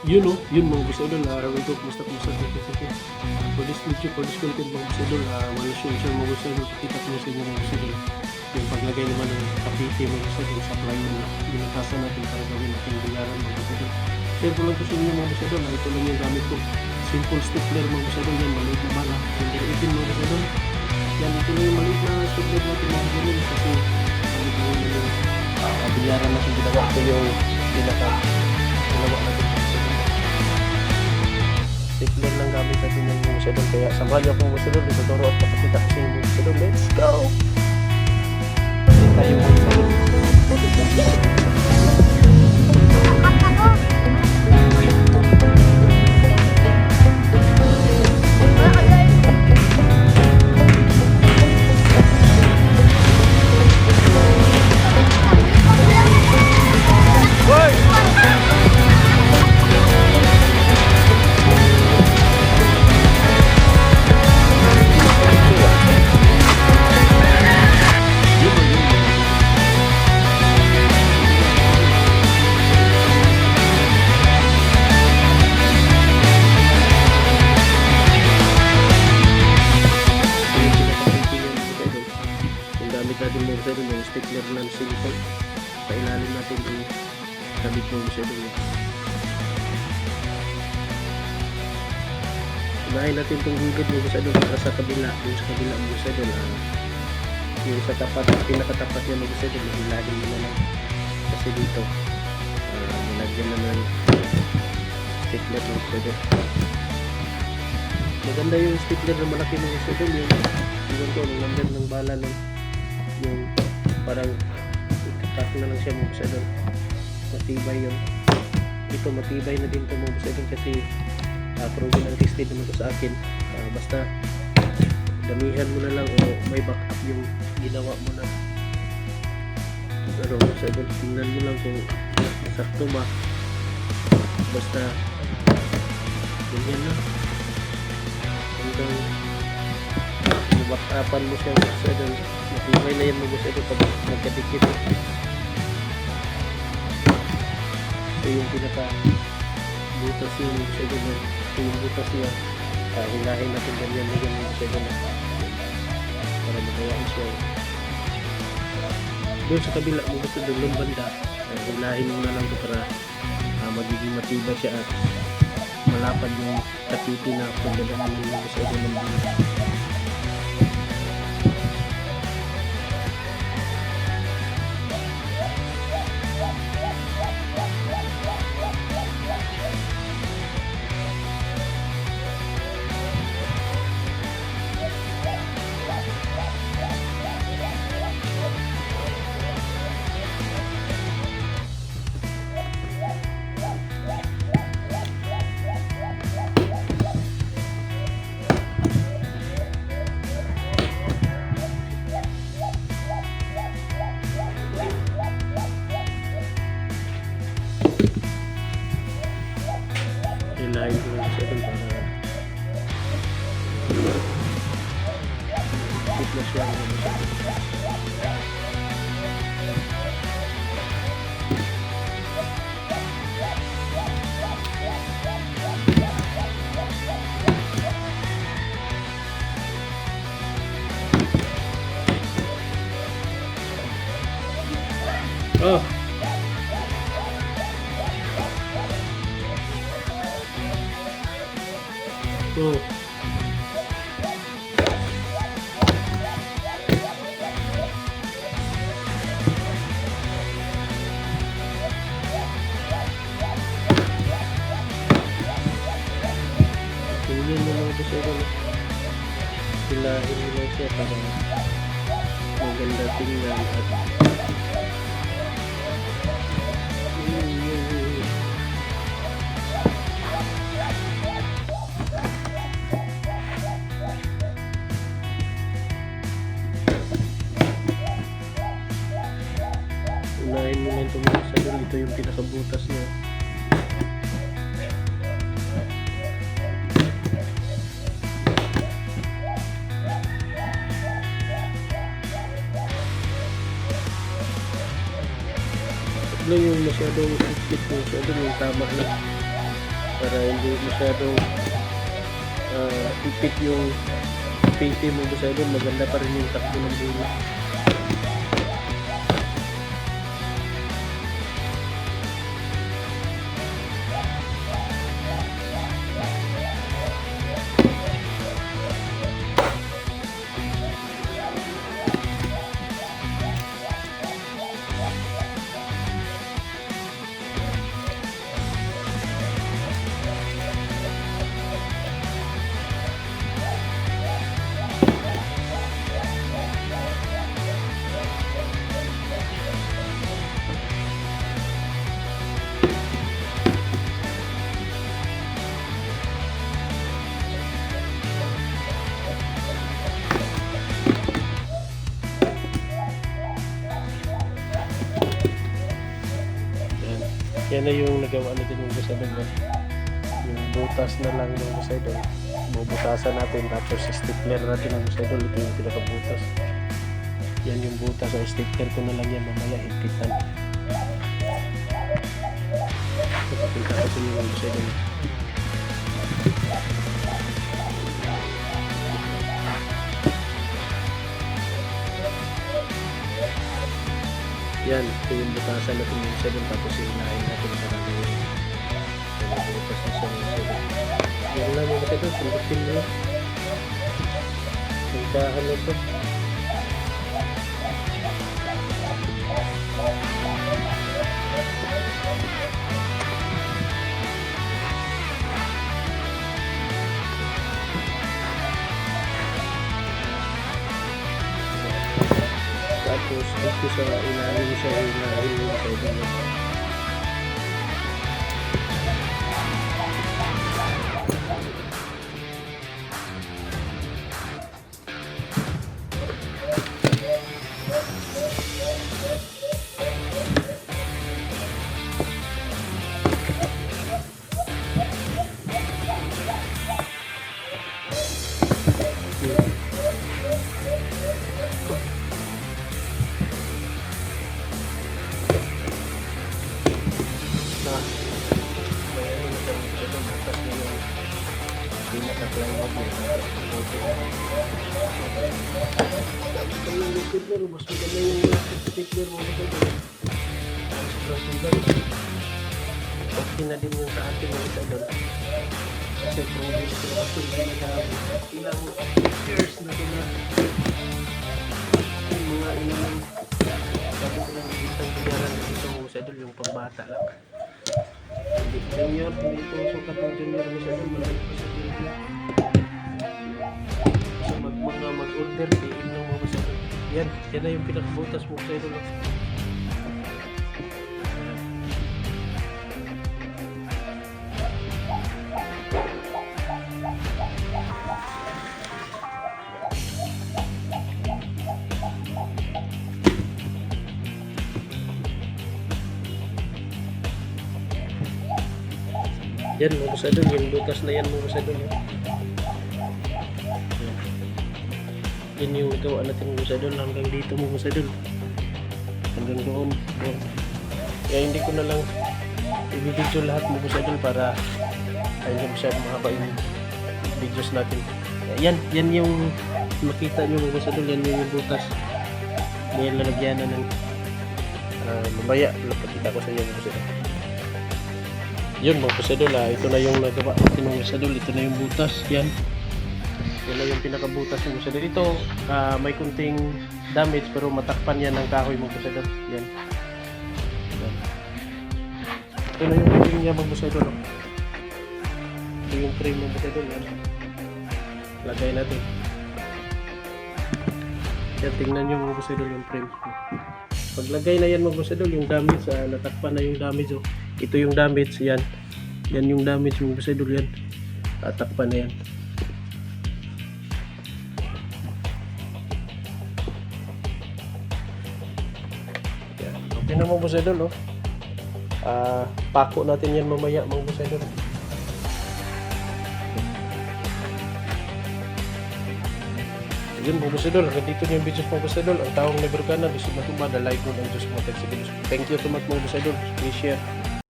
Yun o, yun mga boss idol, Ito, kumusta for this video, for this content mga boss idol, wala siya mga boss idol, pakita ko sa inyo mga boss idol, yung paglagay naman ng kapite mga boss idol sa plywood na binatasan natin para gawin natin bilaran mga boss idol. Share ko lang ko sa inyo mga boss idol, ito lang yung gamit ko, simple stapler mga boss idol, yan maliit na bala, number 18 mga boss idol, yan ito lang yung maliit na stapler natin mga boss idol, kasi maliit na yung bilaran natin ginawa ko yung ginawa natin. Stapler lang gamit natin yung mga sadol. Kaya samahan niyo akong mga sadol. Ituturo at papakita ko sa inyo mga sadol. Let's go! Tayo mga sadol. Natin mo sa yung stickler ng silicone sa ilalim natin yung kabit mo sa doon. Unahin natin itong higit mo sa doon para sa kabila, yung sa kabila mo sa doon. Yung sa tapat, pinakatapat niya mo sa doon, hilahin mo na lang. Kasi dito, nilagyan na ng stickler mo sa doon. Maganda yung stickler na malaki mo sa doon, yung number ng bala nun. Yung parang itatak na lang siya mga boss idol, matibay yun. Ito matibay na din ito mga boss idol kasi proven and tested naman ito sa akin. Basta damihan mo na lang o may backup yung ginawa mo na. Pero boss idol, tingnan mo lang kung sakto ba, basta ganyan na hanggang mabackupan mo siya boss idol. Matibay na yan mga boss idol pag magkadikit. Ito yung pinaka butas yung boss idol, ito yung butas niya. Hilahin natin ganyan na ganyan boss idol para magawain siya. Doon sa kabila mga boss idol, yung banda hilahin mo na lang ito para magiging matibay siya at malapad yung kapiti na pagdadaan ng mga boss idol ng banda. Hilahin ko lang siya para tip na siya oh. Oh. Tingnan mo lang ito siya. Hilahin mo lang siya para maganda tingnan at unahin mo lang itong mga sadol. Ito yung pinakabutas niya. Ito lang yung masyadong higpit, masyadong yung tama na. para hindi masyadong ipit yung PT mo sa idol. Maganda pa rin yung takbo ng bulo. Yan na yung nagawa natin yung sa doon. Yung butas na lang yung sa doon. Bubutasan natin tapos stapler natin yung sa doon. Ito yung pinakabutas. Yan yung butas. So stapler ko na lang yan mamaya higpitan. So pakita ko sa inyo yung sa doon. Yan, ito yung butasan natin yung sa doon. Tapos inahin natin sa natin yung butas na sa doon. Yan lang yung sa doon. Sundutin mo lang. Sundahan na ito. Tapos dito sa ilalim siya ilalim yung sa doon. Mas maganda yung sticker mo sa doon. Okay na din yung sa ating mga sa doon. Kasi progress ko kasi ilang years na doon na yung mga ilang sabi ko lang isang biyaran na dito mo sa doon yung pagbata lang. Junior, hindi ito sukat ng junior mo sa doon. Malaki ko sa junior. So mag-order, piin lang mo sa doon. Yan na yung pinakabutas mo sa idol. Yan mo sa idol, yung butas na yan mo sa idol. Yun yung gawa natin mo sa doon hanggang dito mo sa doon hanggang doon. Kaya hindi ko na lang i-video lahat mo sa doon para hindi masyadong mahaba yung videos natin. Yan yung makita nyo mo sa doon. Yan yung butas may lalagyan na ng mamaya lapakita ko sa inyo mo sa doon. Yun mga pusadol, ito na yung nagawa natin mga pusadol. Ito na yung butas. Yan na yung pinakabutas ng pusadol. Ito may kunting damage pero matakpan yan ng kahoy mga pusadol. Yan. Ito na yung frame niya mga pusadol. Ito yung frame mga pusadol. Yan. Lagay natin. Yan, tingnan nyo mga pusadol yung frame. Paglagay na yan mga pusadol, yung damage, natakpan na yung damage. Oh. Ito yung damage. Yan. Yan yung damage mga pusadol. Yan. Tatakpan na yan. Okay na mga busadol, oh. Pako natin yan mamaya mga busadol. Yun mga busadol, dito yung videos mga busadol. Ang taong never ka na, gusto matubad, like mo ng Diyos mo. Thank you so much mga busadol. Please share.